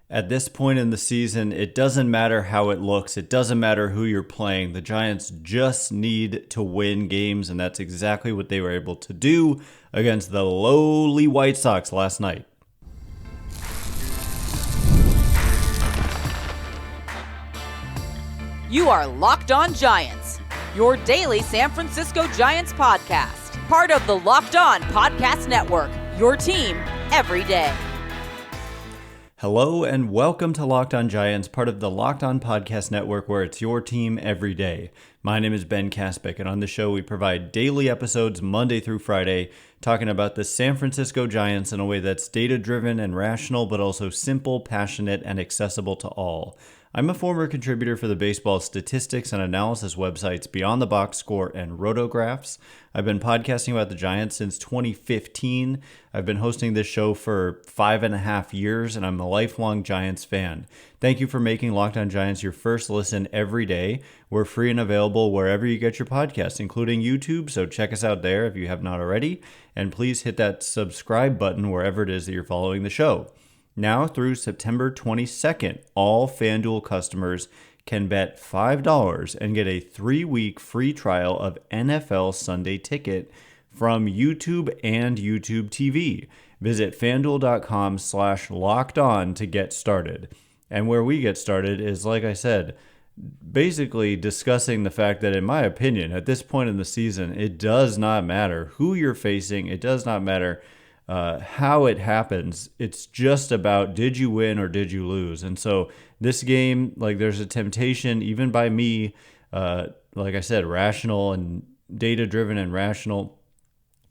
At this point in the season, it doesn't matter how it looks. It doesn't matter who you're playing. The Giants just need to win games, and that's exactly what they were able to do against the lowly White Sox last night. You are Locked On Giants, your daily San Francisco Giants podcast. Part of the Locked On Podcast Network, your team every day. Hello and welcome to Locked On Giants, part of the Locked On Podcast Network, where it's your team every day. My name is Ben Kaspick, and on the show we provide daily episodes Monday through Friday, talking about the San Francisco Giants in a way that's data-driven and rational, but also simple, passionate, and accessible to all. I'm a former contributor for the baseball statistics and analysis websites Beyond the Box Score and Rotographs. I've been podcasting about the Giants since 2015. I've been hosting this show for 5.5 years, and I'm a lifelong Giants fan. Thank you for making Locked On Giants your first listen every day. We're free and available wherever you get your podcasts, including YouTube, so check us out there if you have not already. And please hit that subscribe button wherever it is that you're following the show. Now through September 22nd, all FanDuel customers can bet $5 and get a 3-week free trial of NFL Sunday Ticket from YouTube and YouTube TV. Visit FanDuel.com/lockedon to get started. And where we get started is, like I said, basically discussing the fact that, in my opinion, at this point in the season, it does not matter who you're facing. It does not matter how it happens. It's just about, did you win or did you lose? And so this game, like, there's a temptation, even by me, like I said, rational and data-driven and rational,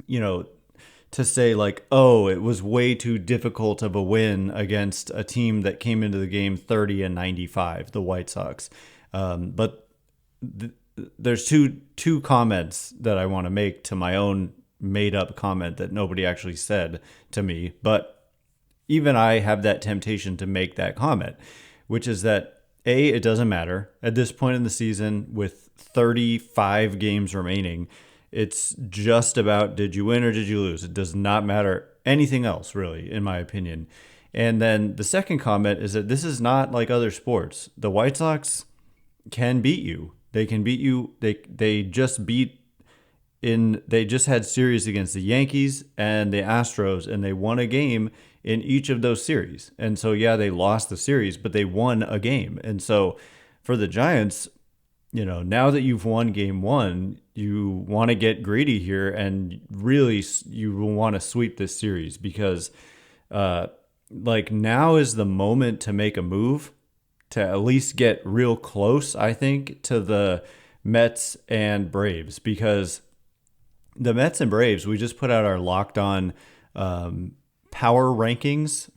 to say like, oh, it was way too difficult of a win against a team that came into the game 30-95, the White Sox. But there's two comments that I want to make to my own made up comment that nobody actually said to me, but even I have that temptation to make that comment, which is that A, it doesn't matter at this point in the season with 35 games remaining. It's just about, did you win or did you lose? It does not matter anything else, really, in my opinion. And then the second comment is that this is not like other sports. The White Sox can beat you. They can beat you. They just had series against the Yankees and the Astros, and they won a game in each of those series. And so, yeah, they lost the series, but they won a game. And so for the Giants, now that you've won game one, you want to get greedy here, and really you want to sweep this series because now is the moment to make a move to at least get real close, I think, to the Mets and Braves, because the Mets and Braves, we just put out our Locked On power rankings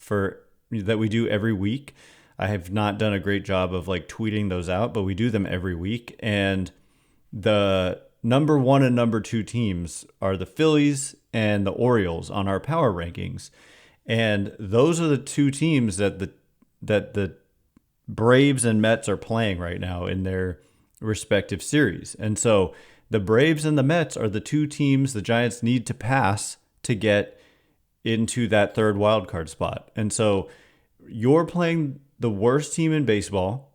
that we do every week. I have not done a great job of tweeting those out, but we do them every week. And the number 1 and number 2 teams are the Phillies and the Orioles on our power rankings. And those are the two teams that the Braves and Mets are playing right now in their respective series. And so the Braves and the Mets are the two teams the Giants need to pass to get into that third wildcard spot. And so you're playing the worst team in baseball,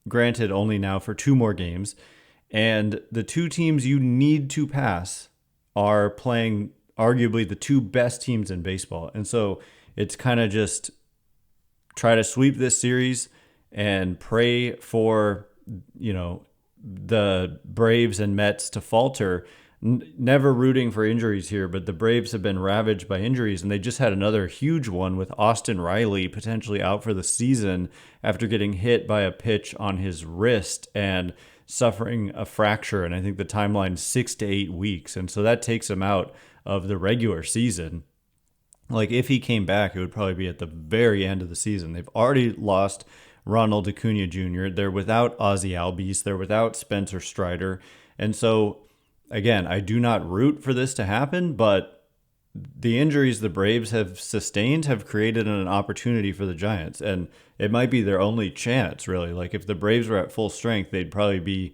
granted only now for 2 more games, and the two teams you need to pass are playing arguably the 2 best teams in baseball. And so it's kind of just try to sweep this series and pray for, the Braves and Mets to falter. Never rooting for injuries here, but the Braves have been ravaged by injuries, and they just had another huge one with Austin Riley potentially out for the season after getting hit by a pitch on his wrist and suffering a fracture. And I think the timeline is 6 to 8 weeks. And so that takes him out of the regular season. If he came back, it would probably be at the very end of the season. They've already lost Ronald Acuna Jr. They're without Ozzie Albies. They're without Spencer Strider. And so, again, I do not root for this to happen, but the injuries the Braves have sustained have created an opportunity for the Giants. And it might be their only chance, really. If the Braves were at full strength, they'd probably be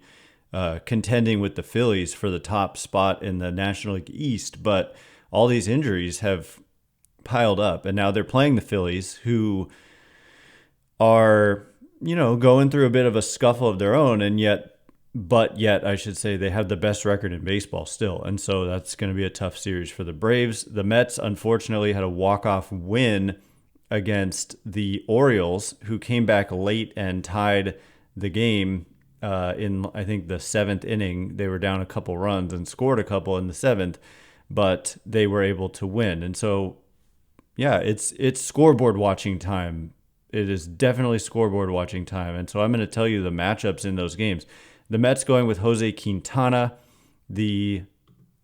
contending with the Phillies for the top spot in the National League East. But all these injuries have piled up, and now they're playing the Phillies, who are, going through a bit of a scuffle of their own, and yet I should say they have the best record in baseball still. And so that's going to be a tough series for the Braves. The Mets, unfortunately, had a walk-off win against the Orioles, who came back late and tied the game in, I think, the 7th inning. They were down a couple runs and scored a couple in the 7th, but they were able to win. And so, yeah, it's scoreboard watching time. It is definitely scoreboard watching time. And so I'm going to tell you the matchups in those games. The Mets going with Jose Quintana. The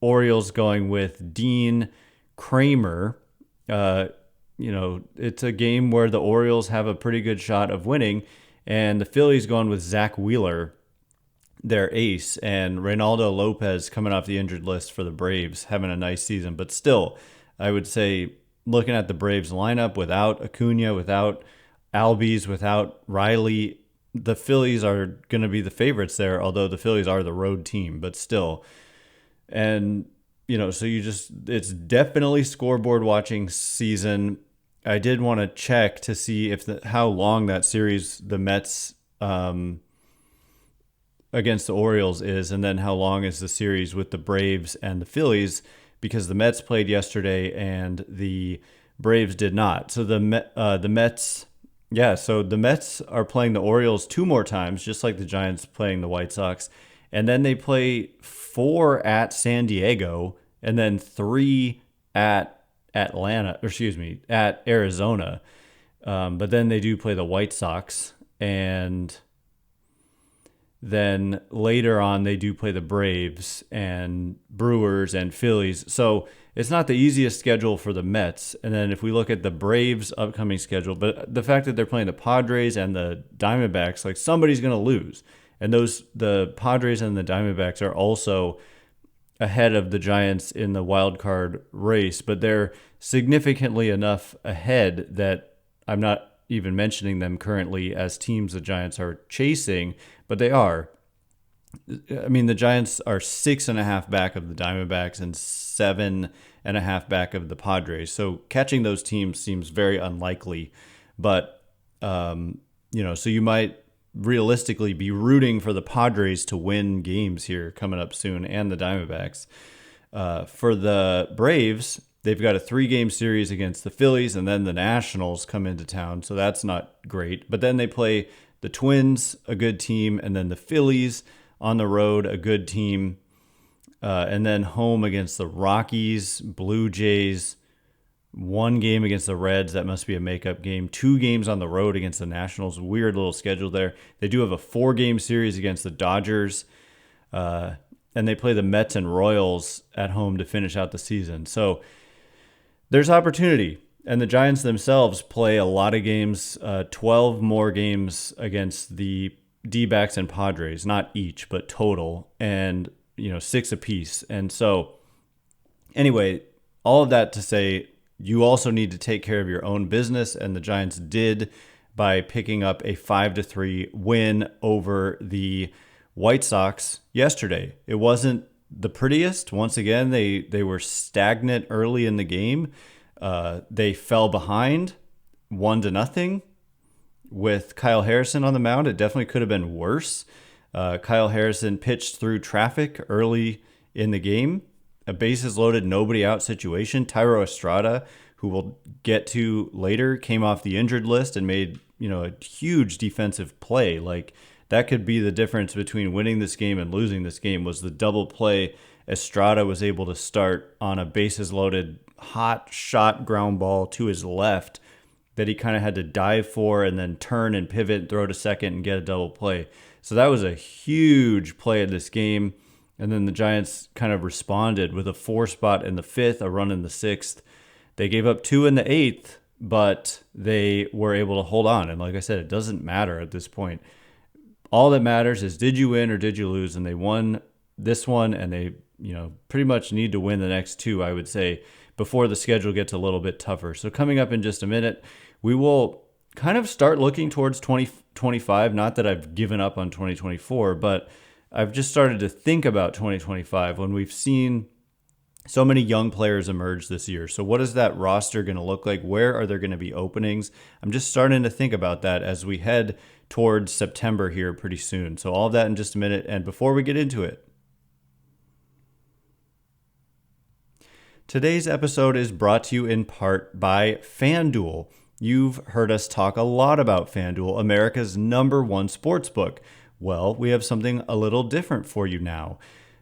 Orioles going with Dean Kramer. It's a game where the Orioles have a pretty good shot of winning. And the Phillies going with Zach Wheeler, their ace. And Reynaldo Lopez coming off the injured list for the Braves, having a nice season. But still, I would say, looking at the Braves lineup without Acuna, without Albies, without Riley, the Phillies are going to be the favorites there, although the Phillies are the road team, but still. And, so it's definitely scoreboard watching season. I did want to check to see how long that series, the Mets against the Orioles is, and then how long is the series with the Braves and the Phillies, because the Mets played yesterday and the Braves did not. So the Mets... Yeah, so the Mets are playing the Orioles 2 more times, just like the Giants playing the White Sox. And then they play 4 at San Diego and then 3 at at Arizona. But then they do play the White Sox. And then later on, they do play the Braves and Brewers and Phillies. So it's not the easiest schedule for the Mets. And then if we look at the Braves' upcoming schedule, but the fact that they're playing the Padres and the Diamondbacks, like somebody's going to lose. And the Padres and the Diamondbacks are also ahead of the Giants in the wild card race, but they're significantly enough ahead that I'm not even mentioning them currently as teams the Giants are chasing, but they are. I mean, the Giants are 6.5 back of the Diamondbacks and 7.5 back of the Padres. So catching those teams seems very unlikely. But, so you might realistically be rooting for the Padres to win games here coming up soon, and the Diamondbacks. For the Braves, they've got a 3-game series against the Phillies, and then the Nationals come into town. So that's not great. But then they play the Twins, a good team, and then the Phillies on the road, a good team, and then home against the Rockies, Blue Jays, 1 game against the Reds. That must be a makeup game. 2 games on the road against the Nationals. Weird little schedule there. They do have a 4-game series against the Dodgers, and they play the Mets and Royals at home to finish out the season. So there's opportunity. And the Giants themselves play a lot of games, 12 more games against the D-backs and Padres, not each, but total, and 6 apiece. And so anyway, all of that to say, you also need to take care of your own business, and the Giants did by picking up a 5-3 win over the White Sox yesterday. It wasn't the prettiest. Once again, they were stagnant early in the game. They fell behind 1-0 with Kyle Harrison on the mound. It definitely could have been worse. Kyle Harrison pitched through traffic early in the game. A bases loaded, nobody out situation. Thairo Estrada, who we'll get to later, came off the injured list and made, a huge defensive play. Like, that could be the difference between winning this game and losing this game, was the double play Estrada was able to start on a bases loaded, hot shot ground ball to his left that he kind of had to dive for and then turn and pivot, throw to second and get a double play. So that was a huge play of this game. And then the Giants kind of responded with a 4 spot in the 5th, a run in the 6th. They gave up 2 in the 8th, but they were able to hold on. And like I said, it doesn't matter at this point. All that matters is, did you win or did you lose? And they won this one, and they, pretty much need to win the next 2, I would say, before the schedule gets a little bit tougher. So coming up in just a minute, we will kind of start looking towards 2025. Not that I've given up on 2024, but I've just started to think about 2025 when we've seen So many young players emerged this year. So what is that roster going to look like? Where are there going to be openings? I'm just starting to think about that as we head towards September here pretty soon. So all of that in just a minute. And before we get into it, today's episode is brought to you in part by FanDuel. You've heard us talk a lot about FanDuel, America's #1 sportsbook. Well, we have something a little different for you now.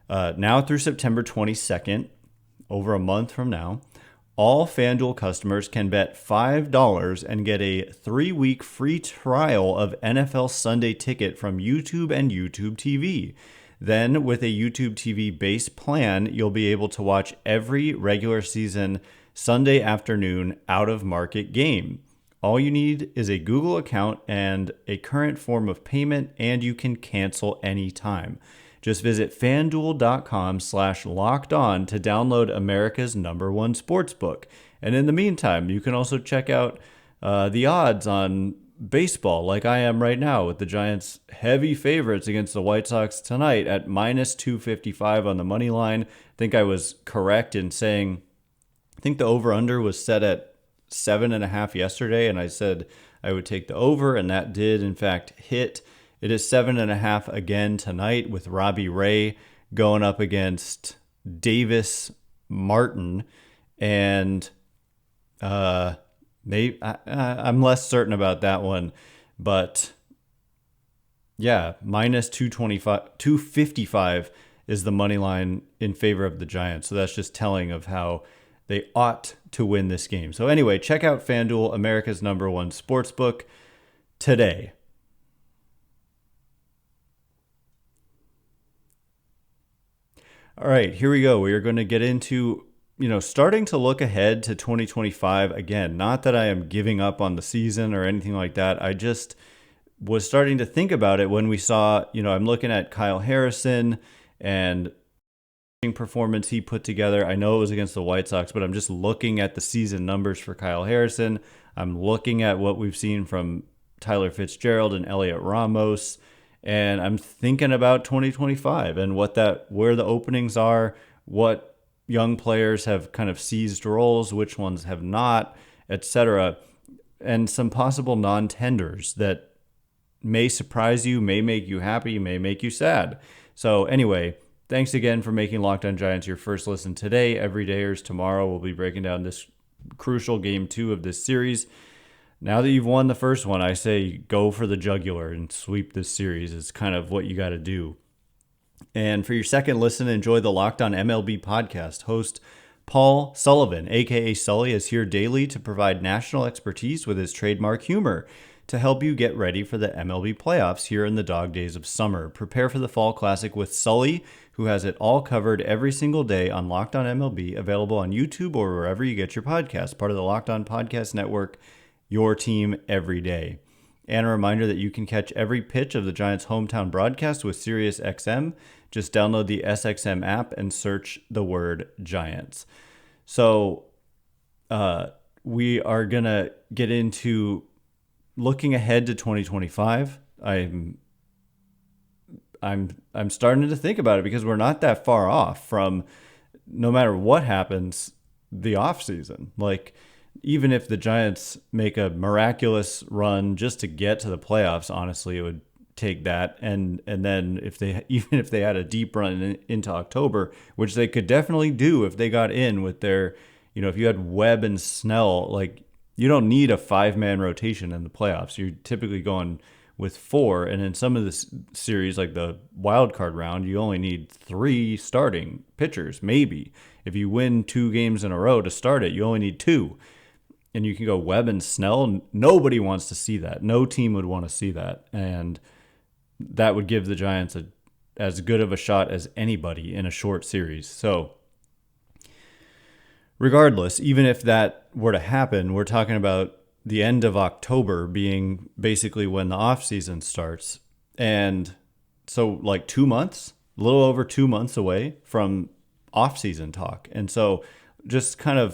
Now through September 22nd, over a month from now, all FanDuel customers can bet $5 and get a 3-week free trial of NFL Sunday Ticket from YouTube and YouTube TV. Then, with a YouTube TV base plan, you'll be able to watch every regular season Sunday afternoon out-of-market game. All you need is a Google account and a current form of payment, and you can cancel anytime. Just visit fanduel.com/lockedon to download America's #1 sportsbook. And in the meantime, you can also check out the odds on baseball like I am right now with the Giants heavy favorites against the White Sox tonight at -255 on the money line. I think I was correct in saying, I think the over-under was set at 7.5 yesterday, and I said I would take the over, and that did in fact hit. It is 7.5 again tonight with Robbie Ray going up against Davis Martin, and I'm less certain about that one, but yeah, -255 is the money line in favor of the Giants. So that's just telling of how they ought to win this game. So anyway, check out FanDuel, America's #1 sportsbook today. All right, here we go. We are going to get into, starting to look ahead to 2025. Again, not that I am giving up on the season or anything like that. I just was starting to think about it when we saw, I'm looking at Kyle Harrison and performance he put together. I know it was against the White Sox, but I'm just looking at the season numbers for Kyle Harrison. I'm looking at what we've seen from Tyler Fitzgerald and Elliot Ramos, and I'm thinking about 2025 and where the openings are, what young players have kind of seized roles, which ones have not, etc., and some possible non-tenders that may surprise you, may make you happy, may make you sad. So anyway, thanks again for making Locked On Giants your first listen today. Every day or tomorrow, we'll be breaking down this crucial game 2 of this series. Now that you've won the first one, I say go for the jugular and sweep this series. It's kind of what you got to do. And for your second listen, enjoy the Locked On MLB podcast. Host Paul Sullivan, a.k.a. Sully, is here daily to provide national expertise with his trademark humor to help you get ready for the MLB playoffs here in the dog days of summer. Prepare for the Fall Classic with Sully, who has it all covered every single day on Locked On MLB, available on YouTube or wherever you get your podcasts, part of the Locked On Podcast Network, your team every day. And a reminder that you can catch every pitch of the Giants' hometown broadcast with SiriusXM. Just download the SXM app and search the word Giants. So we are going to get into looking ahead to 2025. I'm starting to think about it because we're not that far off from, no matter what happens, the offseason. Like, even if the Giants make a miraculous run just to get to the playoffs, honestly, it would take that. And then even if they had a deep run into October, which they could definitely do if they got in with their, if you had Webb and Snell, like, you don't need a 5-man rotation in the playoffs. You're typically going with 4. And in some of the series, like the wild card round, you only need 3 starting pitchers, maybe. If you win 2 games in a row to start it, you only need 2. And you can go Webb and Snell. Nobody wants to see that. No team would want to see that. And that would give the Giants as good of a shot as anybody in a short series. So regardless, even if that were to happen, we're talking about the end of October being basically when the offseason starts. And so like 2 months, a little over 2 months away from offseason talk. And so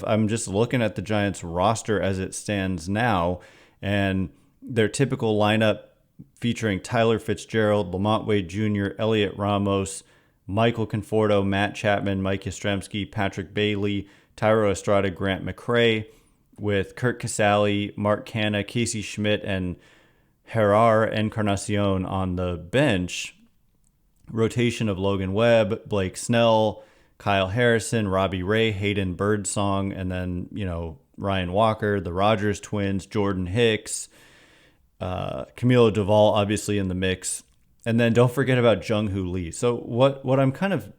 I'm just looking at the Giants roster as it stands now, and their typical lineup featuring Tyler Fitzgerald, Lamont Wade Jr., Elliot Ramos, Michael Conforto, Matt Chapman, Mike Yastrzemski, Patrick Bailey, Tyro Estrada, Grant McRae, with Kurt Casale, Mark Canha, Casey Schmidt, and Gerard Encarnacion on the bench. Rotation of Logan Webb, Blake Snell, Kyle Harrison, Robbie Ray, Hayden Birdsong, and then, Ryan Walker, the Rogers twins, Jordan Hicks, Camilo Duvall obviously in the mix. And then don't forget about Jung Hoo Lee. So what I'm kind of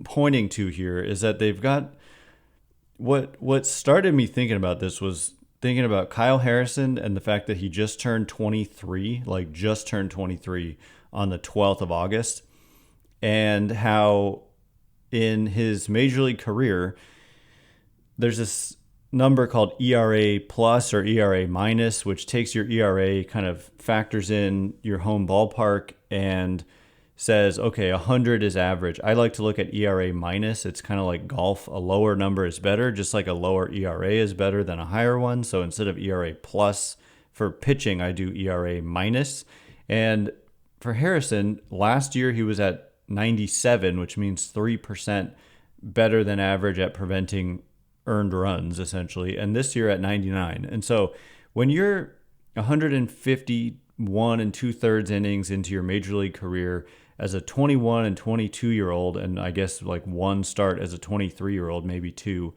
pointing to here is that they've got what started me thinking about this was thinking about Kyle Harrison and the fact that he just turned 23, on the 12th of August, and how in his major league career, there's this number called ERA plus or ERA minus, which takes your ERA, kind of factors in your home ballpark and says, okay, 100 is average. I like to look at ERA minus. It's kind of like golf. A lower number is better, just like a lower ERA is better than a higher one. So instead of ERA plus for pitching, I do ERA minus. And for Harrison, last year he was at 97, which means 3% better than average at preventing earned runs, essentially. And this year at 99. And so when you're 151 and 2/3 innings into your major league career as a 21 and 22-year-old, and I guess like one start as a 23-year-old, maybe two,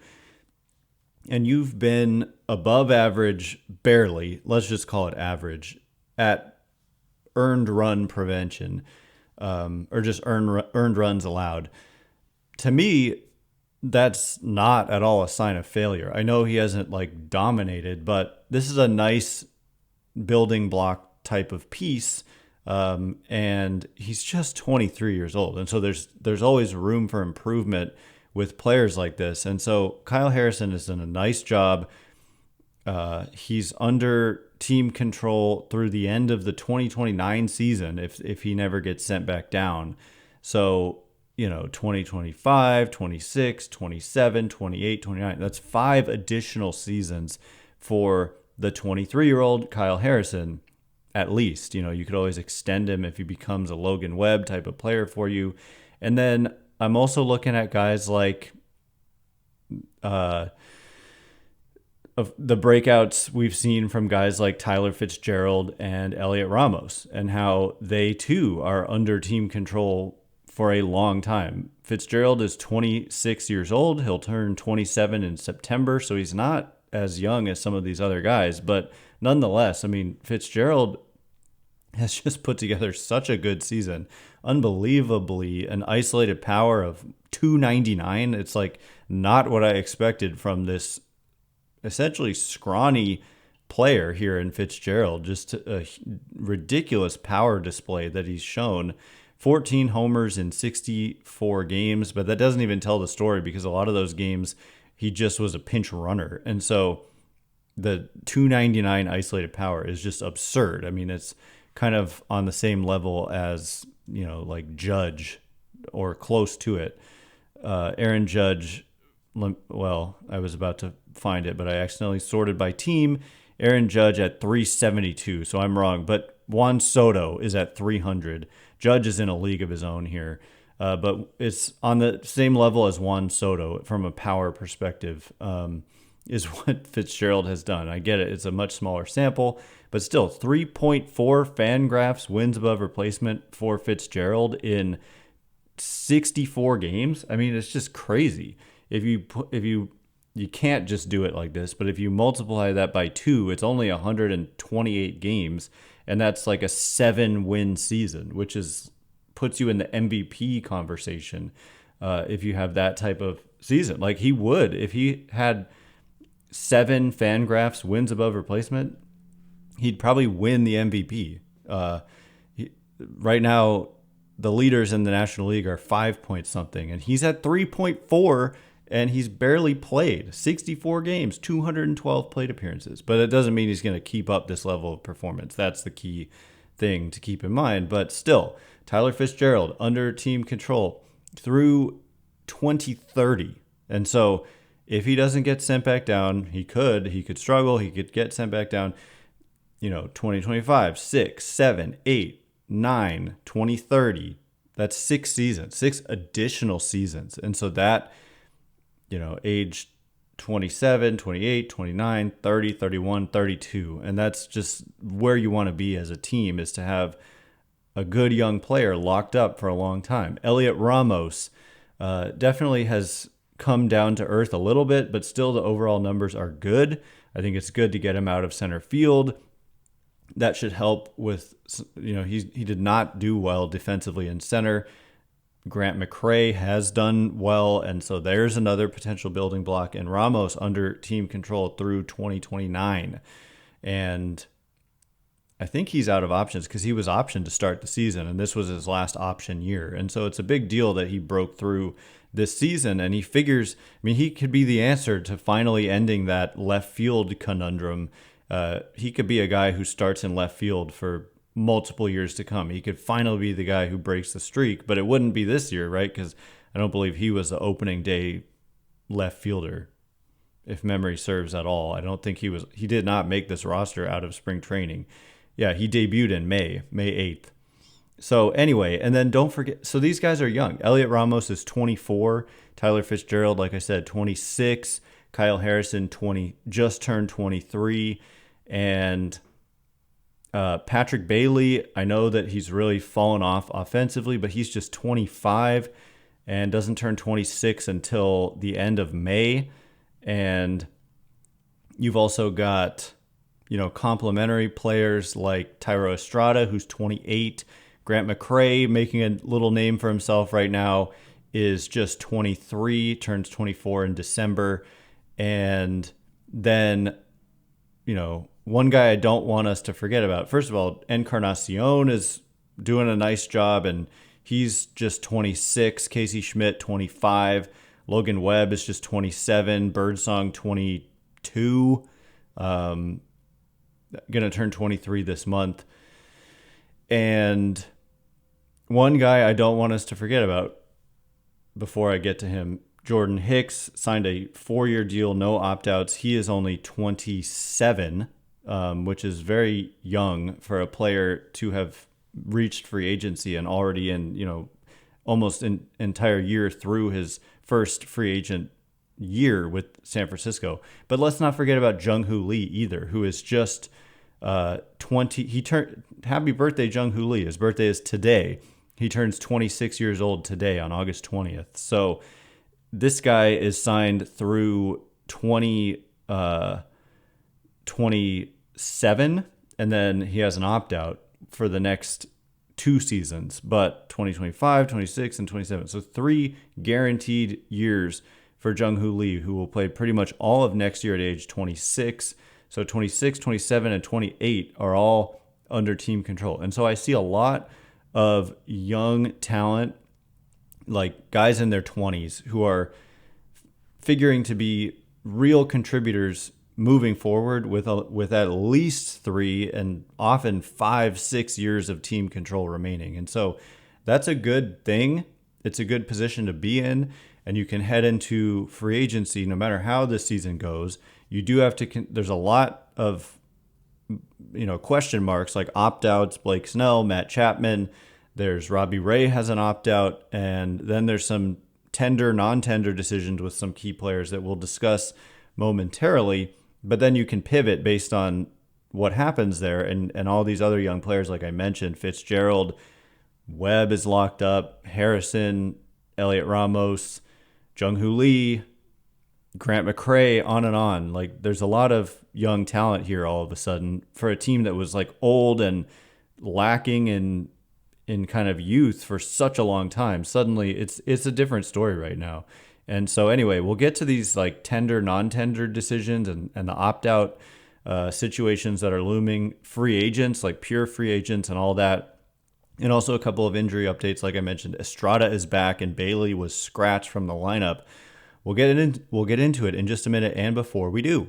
and you've been above average, barely, let's just call it average, at earned run prevention, or just earned runs allowed. To me, that's not at all a sign of failure. I know he hasn't like dominated, but this is a nice building block type of piece. And he's just 23 years old. And so there's always room for improvement with players like this. And so Kyle Harrison has done a nice job. He's under team control through the end of the 2029 season if he never gets sent back down. So, 2025, 26, 27, 28, 29. That's 5 additional seasons for the 23-year-old Kyle Harrison, at least. You could always extend him if he becomes a Logan Webb type of player for you. And then I'm also looking at guys like of the breakouts we've seen from guys like Tyler Fitzgerald and Elliot Ramos, and how they too are under team control for a long time. Fitzgerald is 26 years old. He'll turn 27 in September, so he's not as young as some of these other guys. But nonetheless, I mean, Fitzgerald has just put together such a good season. Unbelievably, an isolated power of 299. It's like not what I expected from this essentially scrawny player here in Fitzgerald. Just a ridiculous power display that he's shown. 14 homers in 64 games, but that doesn't even tell the story because a lot of those games he just was a pinch runner. And so the 299 isolated power is just absurd. I mean, it's kind of on the same level as, like Judge or close to it. Aaron Judge, well, I was about to find it, but I accidentally sorted by team. Aaron Judge at 372, so I'm wrong. But Juan Soto is at 300. Judge is in a league of his own here, but it's on the same level as Juan Soto from a power perspective, is what Fitzgerald has done. I get it. It's a much smaller sample, but still 3.4 FanGraphs wins above replacement for Fitzgerald in 64 games. I mean, it's just crazy. If you can't just do it like this, but if you multiply that by 2, it's only 128 games. And that's like a 7-win season, which puts you in the MVP conversation if you have that type of season. Like he would, if he had 7 FanGraphs wins above replacement, he'd probably win the MVP. Right now, the leaders in the National League are 5 point something, and he's at 3.4, and he's barely played 64 games, 212 plate appearances. But it doesn't mean he's going to keep up this level of performance. That's the key thing to keep in mind. But still, Tyler Fitzgerald under team control through 2030. And so if he doesn't get sent back down, he could struggle. He could get sent back down, 2025, 6, 7, 8, 9, 2030, That's 6 seasons, 6 additional seasons. And so that, age 27, 28, 29, 30, 31, 32. And that's just where you want to be as a team, is to have a good young player locked up for a long time. Elliot Ramos definitely has come down to earth a little bit, but still the overall numbers are good. I think it's good to get him out of center field. That should help with, he did not do well defensively in center. Grant McCray has done well, and so there's another potential building block. And Ramos under team control through 2029. And I think he's out of options because he was optioned to start the season, and this was his last option year. And so it's a big deal that he broke through this season, and he figures, he could be the answer to finally ending that left field conundrum. He could be a guy who starts in left field for multiple years to come. He could finally be the guy who breaks the streak, but it wouldn't be this year, right? Because I don't believe he was the opening day left fielder, if memory serves at all. I don't think he did not make this roster out of spring training. Yeah, he debuted in May 8th. So anyway, and then don't forget, so these guys are young. Elliot Ramos is 24. Tyler Fitzgerald, like I said, 26. Kyle Harrison, just turned 23. And Patrick Bailey, I know that he's really fallen off offensively, but he's just 25 and doesn't turn 26 until the end of May. And you've also got, complementary players like Tyro Estrada, who's 28. Grant McCray, making a little name for himself right now, is just 23, turns 24 in December. And then, one guy I don't want us to forget about. First of all, Encarnacion is doing a nice job, and he's just 26. Casey Schmidt, 25. Logan Webb is just 27. Birdsong, 22. Going to turn 23 this month. And one guy I don't want us to forget about before I get to him, Jordan Hicks, signed a 4-year deal, no opt-outs. He is only 27, which is very young for a player to have reached free agency and already in, almost an entire year through his first free agent year with San Francisco. But let's not forget about Jung Hoo Lee either, who is just 20. Happy birthday, Jung Hoo Lee. His birthday is today. He turns 26 years old today on August 20th. So this guy is signed through 2027, and then he has an opt-out for the next 2 seasons, but 2025, 26, and 27. So 3 guaranteed years for Jung Hoo Lee, who will play pretty much all of next year at age 26. So 26, 27, and 28 are all under team control. And so I see a lot of young talent, like guys in their 20s, who are figuring to be real contributors moving forward with at least 3 and often 5, 6 years of team control remaining. And so that's a good thing. It's a good position to be in, and you can head into free agency no matter how this season goes. You do have to, there's a lot of, question marks like opt-outs, Blake Snell, Matt Chapman. There's Robbie Ray has an opt-out, and then there's some tender, non-tender decisions with some key players that we'll discuss momentarily. But then you can pivot based on what happens there, and all these other young players, like I mentioned, Fitzgerald, Webb is locked up, Harrison, Elliot Ramos, Jung Hoo Lee, Grant McCray, on and on. Like, there's a lot of young talent here all of a sudden for a team that was like old and lacking in kind of youth for such a long time. Suddenly it's a different story right now. And so anyway, we'll get to these like tender, non-tender decisions and the opt-out situations that are looming, free agents, like pure free agents and all that. And also a couple of injury updates. Like I mentioned, Estrada is back and Bailey was scratched from the lineup. We'll get into it in just a minute, and before we do,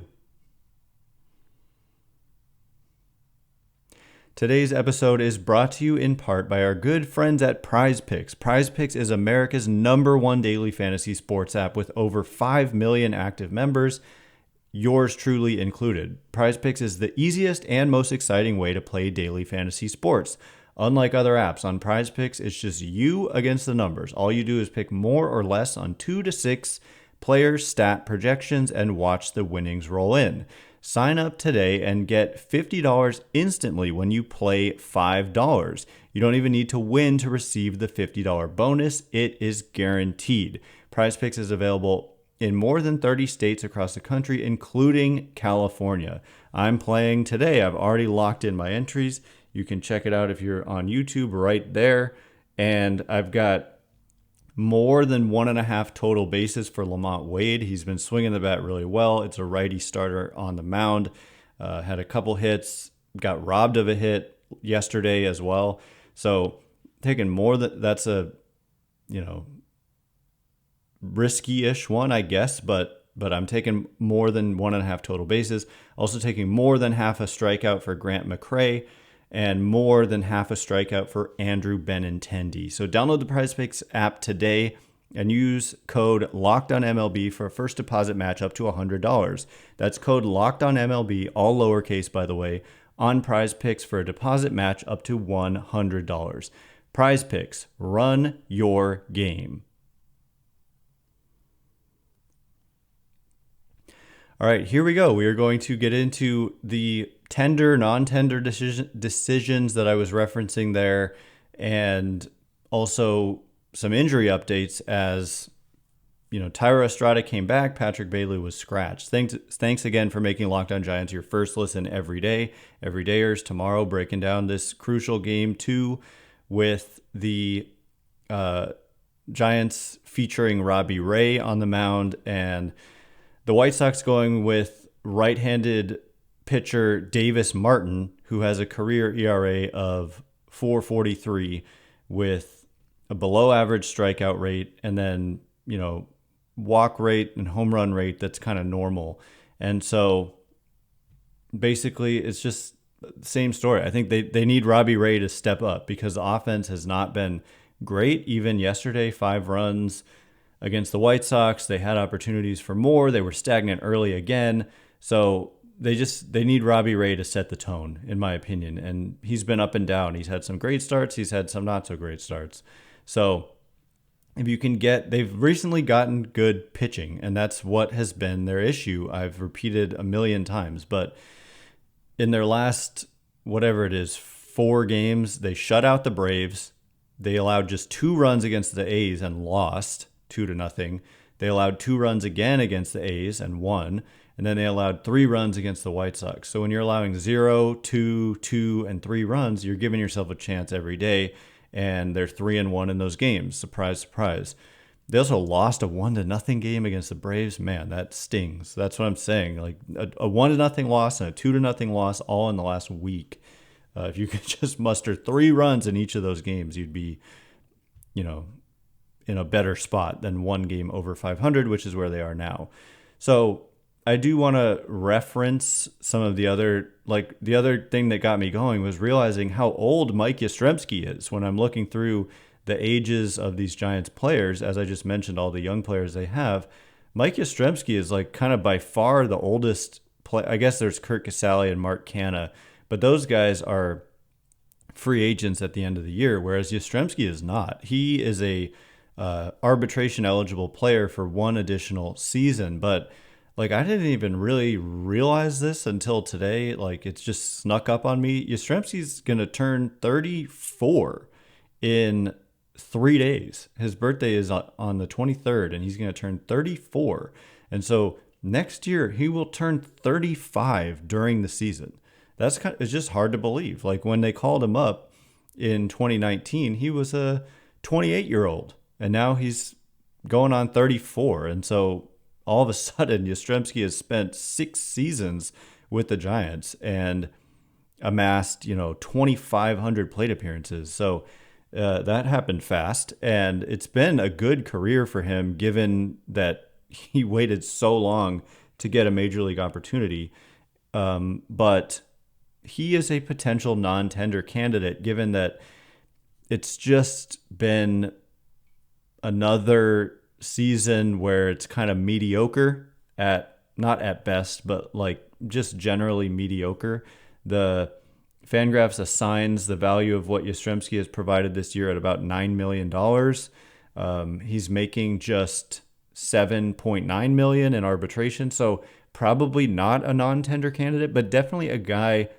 today's episode is brought to you in part by our good friends at PrizePicks. PrizePicks is America's #1 daily fantasy sports app with over 5 million active members, yours truly included. PrizePicks is the easiest and most exciting way to play daily fantasy sports. Unlike other apps, on PrizePicks, it's just you against the numbers. All you do is pick more or less on 2 to 6 players' stat projections and watch the winnings roll in. Sign up today and get $50 instantly when you play $5. You don't even need to win to receive the $50 bonus. It is guaranteed. PrizePicks is available in more than 30 states across the country, including California. I'm playing today. I've already locked in my entries. You can check it out if you're on YouTube right there. And I've got more than 1.5 total bases for Lamont Wade. He's been swinging the bat really well. It's a righty starter on the mound. Had a couple hits, got robbed of a hit yesterday as well. So taking more that's a, risky-ish one, I guess, but I'm taking more than 1.5 total bases. Also taking more than half a strikeout for Grant McCray and more than half a strikeout for Andrew Benintendi. So download the PrizePicks app today and use code LOCKEDONMLB for a first deposit match up to $100. That's code LOCKEDONMLB, all lowercase by the way, on PrizePicks for a deposit match up to $100. PrizePicks, run your game. All right, here we go. We are going to get into the tender, non-tender decisions that I was referencing there, and also some injury updates as, Tyra Estrada came back, Patrick Bailey was scratched. Thanks again for making Locked On Giants your first listen every day. Everydayers, tomorrow breaking down this crucial game 2 with the Giants featuring Robbie Ray on the mound, and the White Sox going with right-handed pitcher Davis Martin, who has a career ERA of 4.43 with a below-average strikeout rate, and then, walk rate and home run rate that's kind of normal. And so basically it's just the same story. I think they need Robbie Ray to step up because the offense has not been great. Even yesterday, 5 runs against the White Sox. They had opportunities for more. They were stagnant early again. So they need Robbie Ray to set the tone, in my opinion. And he's been up and down. He's had some great starts. He's had some not so great starts. So if you can they've recently gotten good pitching, and that's what has been their issue. I've repeated a million times, but in their last, 4 games, they shut out the Braves. They allowed just 2 runs against the A's and lost 2-0. They allowed 2 runs again against the A's and won. And then they allowed 3 runs against the White Sox. So when you're allowing 0, 2, 2, and 3 runs, you're giving yourself a chance every day. And they're 3-1 in those games. Surprise, surprise. They also lost a 1-0 game against the Braves. Man, that stings. That's what I'm saying. Like a 1-0 loss and a 2-0 loss all in the last week. If you could just muster 3 runs in each of those games, you'd be, in a better spot than 1 game over 500, which is where they are now. So I do want to reference some of the other thing that got me going was realizing how old Mike Yastrzemski is when I'm looking through the ages of these Giants players. As I just mentioned, all the young players they have, Mike Yastrzemski is kind of by far the oldest player. I guess there's Kurt Casale and Mark Canha, but those guys are free agents at the end of the year, whereas Yastrzemski is not. He is a arbitration eligible player for 1 additional season, but I didn't even really realize this until today. It's just snuck up on me. Yastrzemski's going to turn 34 in 3 days. His birthday is on the 23rd, and he's going to turn 34. And so next year, he will turn 35 during the season. It's just hard to believe. When they called him up in 2019, he was a 28-year-old, and now he's going on 34. And so all of a sudden, Yastrzemski has spent 6 seasons with the Giants and amassed, 2,500 plate appearances. So that happened fast, and it's been a good career for him, given that he waited so long to get a major league opportunity. But he is a potential non-tender candidate, given that it's just been another season where it's kind of mediocre not at best, but just generally mediocre. The FanGraphs assigns the value of what Yastrzemski has provided this year at about $9 million. He's making just $7.9 million in arbitration, so probably not a non-tender candidate, but definitely a guy.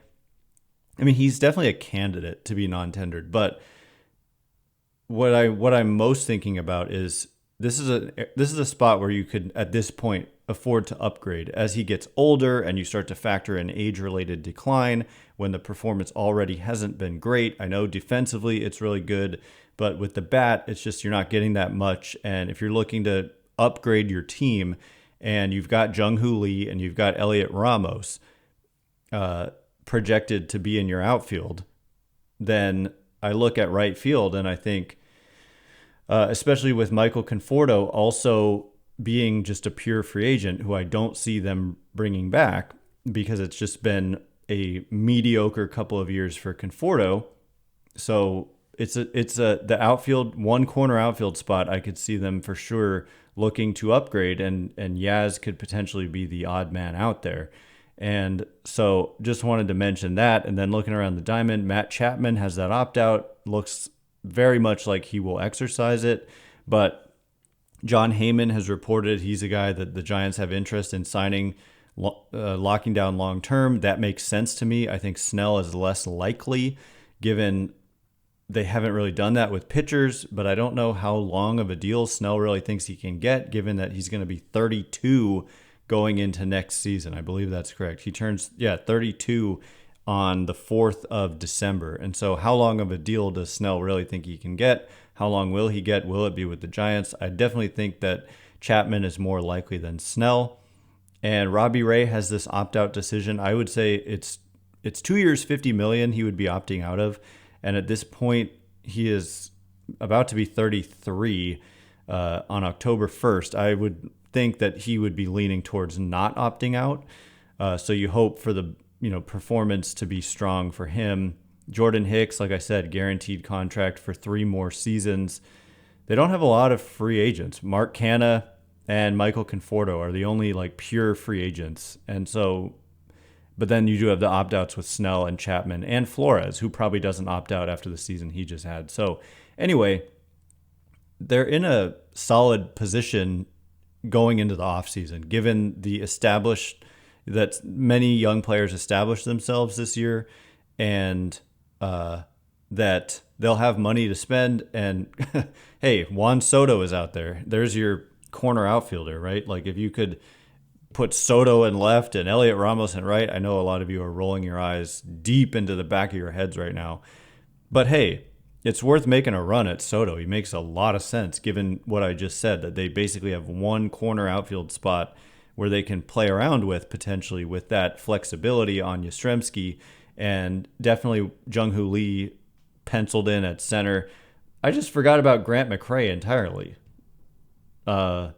I mean, he's definitely a candidate to be non-tendered, but what I'm most thinking about is this is a spot where you could at this point afford to upgrade as he gets older and you start to factor in age-related decline when the performance already hasn't been great. I know defensively it's really good, but with the bat, it's just you're not getting that much. And if you're looking to upgrade your team and you've got Jung Hoo Lee and you've got Elliot Ramos projected to be in your outfield, then I look at right field and I think, especially with Michael Conforto also being just a pure free agent who I don't see them bringing back because it's just been a mediocre couple of years for Conforto. So it's the outfield, one corner outfield spot. I could see them for sure looking to upgrade, and Yaz could potentially be the odd man out there. And so just wanted to mention that. And then looking around the diamond, Matt Chapman has that opt out, looks very much like he will exercise it, but John Heyman has reported he's a guy that the Giants have interest in signing, locking down long term. That makes sense to me. I think Snell is less likely given they haven't really done that with pitchers, but I don't know how long of a deal Snell really thinks he can get given that he's going to be 32 going into next season. I believe that's correct. He turns 32 on the 4th of December. And so how long of a deal does Snell really think he can get? How long will he get? Will it be with the Giants? I definitely think that Chapman is more likely than Snell. And Robbie Ray has this opt-out decision. I would say it's 2 years, $50 million he would be opting out of. And at this point, he is about to be 33 on October 1st. I would think that he would be leaning towards not opting out. So you hope for the performance to be strong for him. Jordan Hicks, like I said, guaranteed contract for 3 more seasons. They don't have a lot of free agents. Mark Canha and Michael Conforto are the only pure free agents. And so, but then you do have the opt-outs with Snell and Chapman and Flores, who probably doesn't opt out after the season he just had. So anyway, they're in a solid position going into the offseason, given the established that many young players established themselves this year and that they'll have money to spend. And hey, Juan Soto is out there. There's your corner outfielder, right? Like if you could put Soto in left and Elliot Ramos in right, I know a lot of you are rolling your eyes deep into the back of your heads right now. But hey, it's worth making a run at Soto. He makes a lot of sense given what I just said, that they basically have one corner outfield spot where they can play around with potentially with that flexibility on Yastrzemski, and definitely Jung Hoo Lee penciled in at center. I just forgot about Grant McCray entirely. I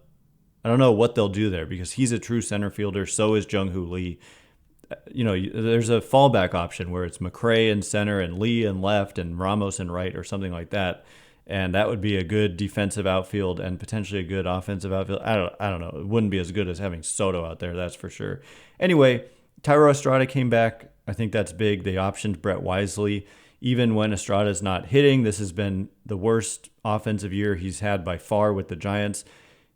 don't know what they'll do there because he's a true center fielder. So is Jung Hoo Lee. There's a fallback option where it's McCray in center and Lee in left and Ramos in right or something like that. And that would be a good defensive outfield and potentially a good offensive outfield. I don't know. It wouldn't be as good as having Soto out there, that's for sure. Anyway, Thairo Estrada came back. I think that's big. They optioned Brett Wisely. Even when Estrada's not hitting, this has been the worst offensive year he's had by far with the Giants.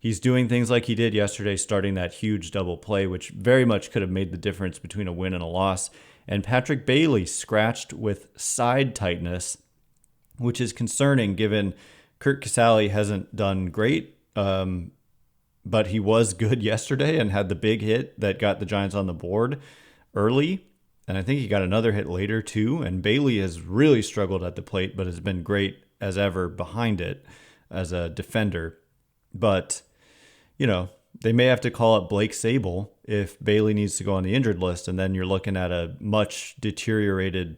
He's doing things like he did yesterday, starting that huge double play, which very much could have made the difference between a win and a loss. And Patrick Bailey scratched with side tightness, which is concerning given Kurt Casale hasn't done great, but he was good yesterday and had the big hit that got the Giants on the board early. And I think he got another hit later too. And Bailey has really struggled at the plate, but has been great as ever behind it as a defender. But, they may have to call up Blake Sable if Bailey needs to go on the injured list. And then you're looking at a much deteriorated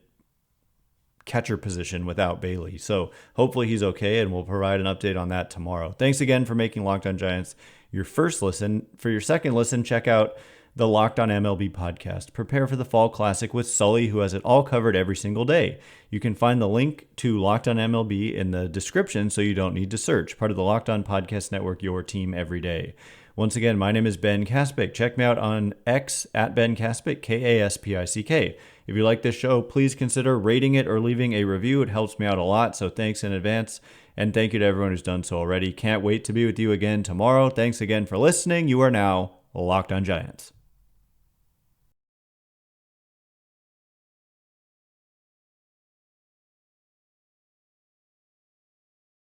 catcher position without Bailey. So hopefully he's okay, and we'll provide an update on that tomorrow. Thanks again for making Locked On Giants your first listen. For your second listen, check out the Locked On MLB podcast. Prepare for the Fall Classic with Sully, who has it all covered every single day. You can find the link to Locked On MLB in the description so you don't need to search. Part of the Locked On Podcast Network, your team every day. Once again, my name is Ben Kaspick. Check me out on X at Ben Kaspick, Kaspick. If you like this show, please consider rating it or leaving a review. It helps me out a lot, so thanks in advance. And thank you to everyone who's done so already. Can't wait to be with you again tomorrow. Thanks again for listening. You are now Locked On Giants.